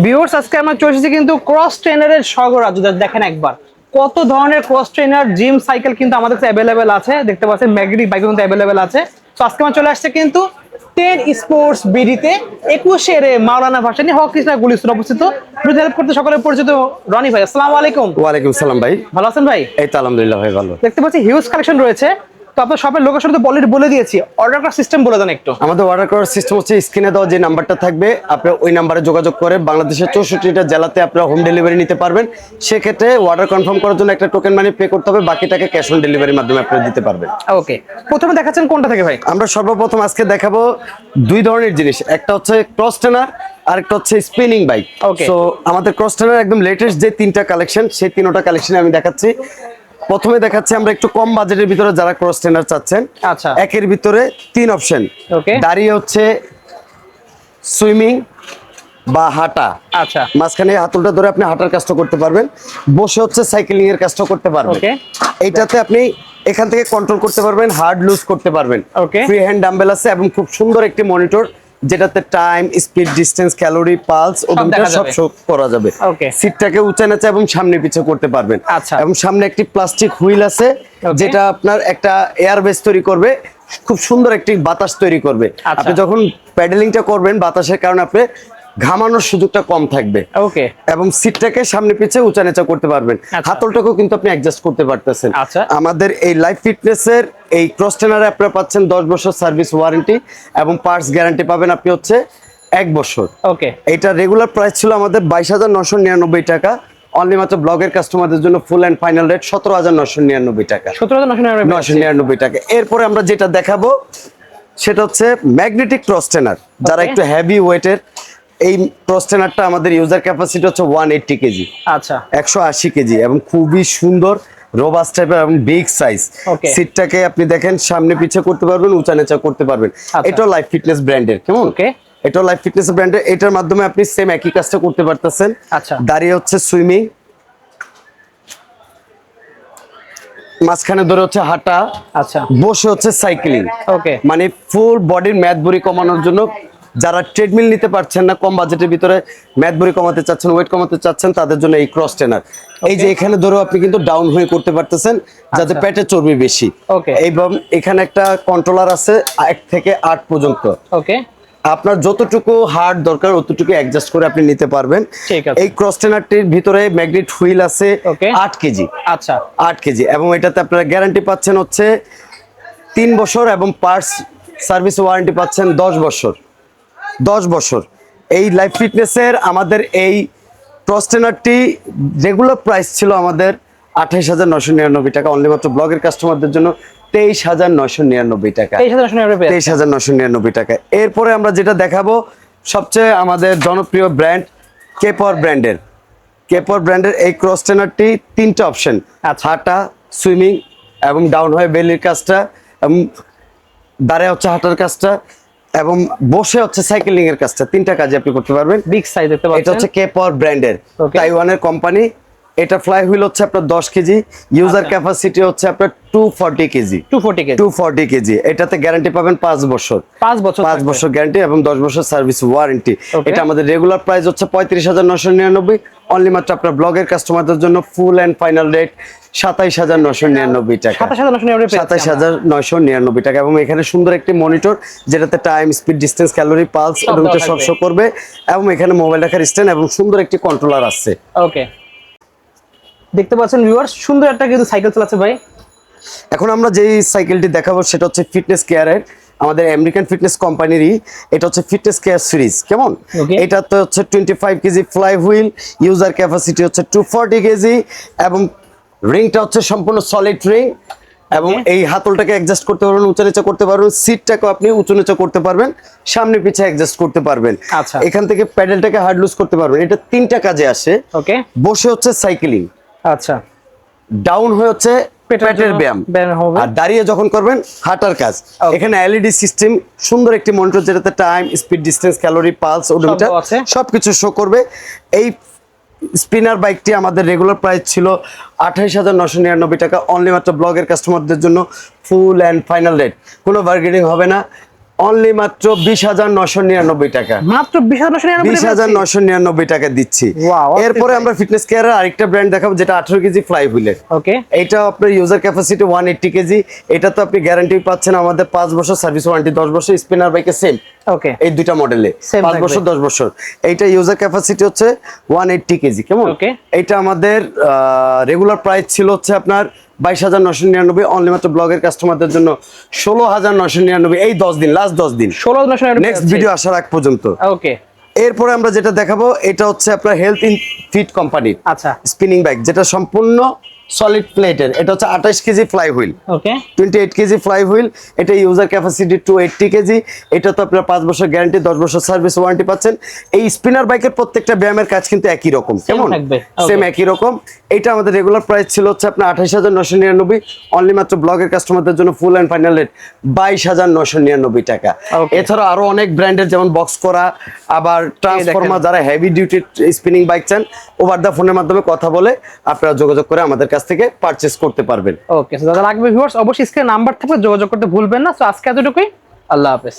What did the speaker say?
Viewers আজকে আমরা চলে এসেছি কিন্তু ক্রস ট্রেনারের স্বর্গরাজ্য। দেখেন একবার কত ধরনের ক্রস ট্রেনার জিম সাইকেল কিন্তু আমাদের কাছে অ্যাভেলেবেল আছে। দেখতে পাচ্ছেন ম্যাগনেটিক বাইক কিন্তু অ্যাভেলেবেল আছে। তো আজকে আমরা চলে আসছে কিন্তু 10 স্পোর্টস বিডিতে 21 মাওলানা ভাসানী হক কৃষ্ণা গুলিস্তান অবস্থিত। একটু হেল্প করতে সকলের পরিচিত রনি ভাই। আসসালামু আলাইকুম। ওয়ালাইকুম সালাম ভাই। ভালো আছেন ভাই? এই তো আলহামদুলিল্লাহ ভাই ভালো। দেখতে পাচ্ছি হিউজ কালেকশন রয়েছে। তো আপনার শপের লোকেশন তো অলরেডি বলে দিয়েছি, অর্ডার করার সিস্টেম বলে দেন একটু। আমাদের অর্ডার করার সিস্টেম হচ্ছে স্ক্রিনে দেওয়া যে নাম্বারটা থাকবে আপনি ওই নাম্বারে যোগাযোগ করে বাংলাদেশের 64টা জেলাতে আপনারা হোম ডেলিভারি নিতে পারবেন। সেক্ষেত্রে অর্ডার কনফার্ম করার জন্য একটা টোকেন মানি পে করতে হবে, বাকিটাকে ক্যাশ অন ডেলিভারির মাধ্যমে আপনারা দিতে পারবেন। ওকে, প্রথমে দেখাচ্ছেন কোনটা থেকে ভাই? আমরা সর্বপ্রথম আজকে দেখাবো দুই ধরনের জিনিস, একটা হচ্ছে ক্রস ট্রেনার আর একটা হচ্ছে স্পিনিং বাইক। Okay. সো আমাদের ক্রস ট্রেনার একদম লেটেস্ট যে তিনটা কালেকশন, সেই তিনটা কালেকশনে আমি দেখাচ্ছি। প্রথমে দেখাচ্ছি আমরা একটু কম বাজেটের ভিতরে যারা ক্রস ট্রেনার চাচ্ছেন। আচ্ছা। একের ভিতরে তিন অপশন। Okay. দাঁড়িয়ে হচ্ছে সুইমিং বা হাঁটা, আচ্ছা। মাঝখানে হাতলটা ধরে আপনি হাঁটার কাজটা করতে পারবেন, বসে হচ্ছে সাইকেলিং এর কাজটা করতে পারবেন। Okay. এইটাতে আপনি এখান থেকে কন্ট্রোল করতে পারবেন, হার্ড লুজ করতে পারবেন। Okay. ফ্রি হ্যান্ড ডাম্বেল আছে এবং খুব সুন্দর একটি মনিটর যেটাতে time, speed, distance, calorie, pulse ওগুলো সব শো করা যাবে। Okay. সিটটাকে উঁচা নিচে এবং সামনে পিছে করতে পারবেন। আচ্ছা। এবং সামনে একটি প্লাস্টিক হুইল আছে যেটা আপনার একটা এয়ার বেস তৈরি করবে, খুব সুন্দর একটি বাতাস তৈরি করবে। আচ্ছা। আপনি যখন প্যাডেলিংটা করবেন বাতাসের কারণে আপনি ঘামানোর সুযোগটা কম থাকবে। ওকে। এবং সিটটাকে সামনে পিছে উঁচা নিচা করতে পারবেন। আচ্ছা। হাতলটাকেও কিন্তু আপনি অ্যাডজাস্ট করতে পারতেছেন। আচ্ছা। আমাদের এই লাইফ ফিটনেসের এই ক্রস ট্রেনারে আপনারা পাচ্ছেন 10 বছর সার্ভিস ওয়ারেন্টি এবং পার্টস গ্যারান্টি পাবেন আপনি হচ্ছে 1 বছর। ওকে। এইটা রেগুলার প্রাইস ছিল আমাদের 22,999 টাকা। অনলি মাত্র ব্লগের কাস্টমারদের জন্য ফুল এন্ড ফাইনাল রেট 17,999 টাকা। 17,999 টাকা। এরপরে আমরা যেটা দেখাবো সেটা হচ্ছে ম্যাগনেটিক ক্রস ট্রেনার। যারা একটু হেভি ওয়েটের, এই ক্রস ট্রেনারটা আমাদের ইউজার ক্যাপাসিটি হচ্ছে 180 কেজি, আচ্ছা। 180 কেজি এবং খুবই সুন্দর রোবাস্ট টাইপের এবং বিগ সাইজ। Okay. সিটটাকে আপনি দেখেন সামনে পিছে করতে পারবেন, উঁচা নিচা করতে পারবেন। আচ্ছা। এটা লাইফ ফিটনেস ব্র্যান্ডের, কেমন? Okay. এটা লাইফ ফিটনেস ব্র্যান্ডের। এটার মাধ্যমে আপনি সেম একই কাজটা করতে পারতেছেন। আচ্ছা। দাঁড়িয়ে হচ্ছে সুইমিং, মাঝখানে ধরে হচ্ছে হাঁটা, আচ্ছা। বসে হচ্ছে সাইক্লিং। ওকে। মানে ফুল বডির মেদবুরি কমানোর জন্য যারা ট্রেডমিল নিতে পারছেন না, কম বাজেটের ভিতরে মেদবুরি কমাতে চাচ্ছেন, ওয়েট কমাতে চাচ্ছেন, তাদের জন্য এই ক্রস ট্রেনার। এই যে এখানে ধরেও আপনি কিন্তু ডাউন হয়ে করতে পারতেছেন যাতে আচ্ছা। পেটে চর্বি বেশি। ওকে। এবং এখানে একটা কন্ট্রোলার আছে 1 থেকে 8 পর্যন্ত। ওকে। আপনার যতটুকু হার্ড দরকার অতটুকু অ্যাডজাস্ট করে আপনি নিতে পারবেন। ঠিক আছে। এই ক্রস ট্রেনারটির ভিতরে ম্যাগনেট হুইল আছে Okay. 8 কেজি। আচ্ছা। 8 কেজি এবং এটাতে আপনারা গ্যারান্টি পাচ্ছেন হচ্ছে 3 বছর এবং পার্টস সার্ভিস ওয়ারেন্টি পাচ্ছেন 10 বছর। 10 বছর। এই লাইফ ফিটনেসের আমাদের এই ক্রস ট্রেনারটি রেগুলার প্রাইস ছিল আমাদের 28,999 টাকা। অনলি মাত্র ব্লগের কাস্টমারদের জন্য 23,999 টাকা। 23,999 23,999 টাকা। এরপরে আমরা যেটা দেখাবো সবচেয়ে আমাদের জনপ্রিয় ব্র্যান্ড কেপর ব্র্যান্ডের। কেপর ব্র্যান্ডের এই ক্রস ট্রেনারটি 3টা অপশন, আচ্ছা। হাঁটা, সুইমিং এবং ডাউন হয়ে বেলির কাজটা এবং দাঁড়ায় হচ্ছে হাঁটার কাজটা এবং বসে হচ্ছে সাইকেলিং এর কাজটা, 3টা কাজে আপনি করতে পারবেন। বিগ সাইজ দেখতে এটা পাচ্ছেন। হচ্ছে কেপর ব্র্যান্ডের, Okay. তাইওয়ানের কোম্পানি। এটা ফ্লাই হুইল হচ্ছে আপনার 10 কেজি, ইউজার আচ্ছা। ক্যাপাসিটি হচ্ছে আপনার 240 কেজি। 240 কেজি। 240 কেজি। এটাতে গ্যারান্টি পাবেন 5 বছর। 5 বছর 5 থাকবে। বছর গ্যারান্টি এবং 10 বছর সার্ভিস ওয়ারেন্টি। Okay. এটা আমাদের রেগুলার প্রাইস হচ্ছে 35,999। অনলি মাত্র আপনার ব্লগের কাস্টমারদের জন্য ফুল এন্ড ফাইনাল রেট 27,999 টাকা। 27,999 পেয়েছি আমরা। 27,999 টাকা। এবং এখানে সুন্দর একটি মনিটর যেটাতে time, speed, distance, calorie, pulse সব ওগুলো দেওয়া সব থাকবে। শো করবে এবং এখানে মোবাইল রাখার স্ট্যান্ড এবং সুন্দর একটি কন্ট্রোলার আছে। ওকে। দেখতে পাচ্ছেন ভিউয়ার্স, সুন্দর একটা কিন্তু সাইকেল চালাচ্ছে ভাই। এখন আমরা যেই সাইকেলটি দেখাবো সেটা হচ্ছে ফিটনেস কেয়ারের, আমাদের আমেরিকান ফিটনেস কোম্পানিরই। এটা হচ্ছে ফিটনেস কেয়ার সিরিজ, কেমন? Okay. এটা তো হচ্ছে 25 KG fly wheel, user capacity হচ্ছে 240 কেজি এবং রিংটা হচ্ছে সম্পূর্ণ সলিড রিং এবং Okay. এই হাতলটাকে অ্যাডজাস্ট করতে পারবেন, উঁচু নিচু করতে পারবেন, সিটটাকেও আপনি উঁচু নিচু করতে পারবেন, সামনে পিছে অ্যাডজাস্ট করতে পারবেন। আচ্ছা। এখান থেকে প্যাডেলটাকে হার্ড লুজ করতে পারবেন। এটা 3টা কাজে আসে। ওকে। বসে হচ্ছে সাইকেলিং, আচ্ছা। ডাউন হয়ে হচ্ছে পেটের ব্যায়াম, হবে। আর দাঁড়িয়ে যখন করবেন হাঁটার কাজ। Okay. এখানে এলইডি সিস্টেম, সুন্দর একটি মনিটর যেটাতে time, speed, distance, calorie, pulse odometer দেওয়া আছে। সবকিছু শো করবে। এই স্পিনার বাইকটি আমাদের রেগুলার প্রাইস ছিল 28,999 টাকা। অনলি মাত্র ব্লগের কাস্টমারদের জন্য ফুল এন্ড ফাইনাল রেট, কোনো বার্গেনিং হবে না। অনলি মাত্র 20,999 টাকা। মাত্র 20,999 20,999 টাকা দিচ্ছি। Wow, এরপরে আমরা ফিটনেস কেয়ারের আরেকটা ব্র্যান্ড দেখাবো যেটা 18 কেজি ফ্লাই হুইলের। ওকে, এটা আপনার ইউজার ক্যাপাসিটি 180 কেজি। এটা তো আপনি গ্যারান্টি পাচ্ছেন আমাদের 5 বছর সার্ভিস ওয়ারেন্টি, 10 বছর স্পিনার বাইকে সেম। ওকে, এই দুইটা মডেলে Same 5 থাকবে। বছর 10 বছর। এইটা ইউজার ক্যাপাসিটি হচ্ছে 180 কেজি। কেমন? Okay. এটা আমাদের রেগুলার প্রাইস ছিল হচ্ছে আপনার 22,999, অনলি মাত্র ব্লগের কাস্টমারদের জন্য 16,999 এই 10 দিন, লাস্ট 10 দিন, 16,999 নেক্সট ভিডিও আসার আগ পর্যন্ত। ওকে, এরপরে আমরা যেটা দেখাবো এটা হচ্ছে আপনার হেলথ ইন ফিট কোম্পানির আচ্ছা, স্পিনিং বাইক, যেটা সম্পূর্ণ সলিড প্লেটের। এটা হচ্ছে 28 কেজি ফ্লাই হুইল, ওকে, 28 কেজি ফ্লাই হুইল। এটা ইউজার ক্যাপাসিটি 280 কেজি। এটা তো আপনার 5 বছর গ্যারান্টি, 10 বছর সার্ভিস ওয়ারেন্টি পাচ্ছেন। এই স্পিনার বাইকের প্রত্যেকটা ব্যায়ামের কাজ কিন্তু একই রকম। কেমন? থাকবে, সেম okay. একই রকম। এটা আমাদের রেগুলার প্রাইস ছিল হচ্ছে আপনার 28,999, অনলি মাত্র ব্লগের কাস্টমারদের জন্য ফুল এন্ড ফাইনাল রেট 22,999 টাকা। Okay. এছাড়া আরো অনেক ব্র্যান্ডের যেমন বক্স করা, আবার ট্রান্সফর্মার, যারা হেভি ডিউটি স্পিনিং বাইক চান, ওভার দা ফোনের মাধ্যমে কথা বলে আপনারা যোগাযোগ করে আমাদের কাছ থেকে পারচেজ করতে পারবেন। ওকে, যারা লাগবে ভিউয়ার্স অবশ্যই স্ক্রিনে নাম্বার থাকবে, যোগাযোগ করতে ভুলবেন না। তো আজকে এতটুকুই, আল্লাহ হাফেজ।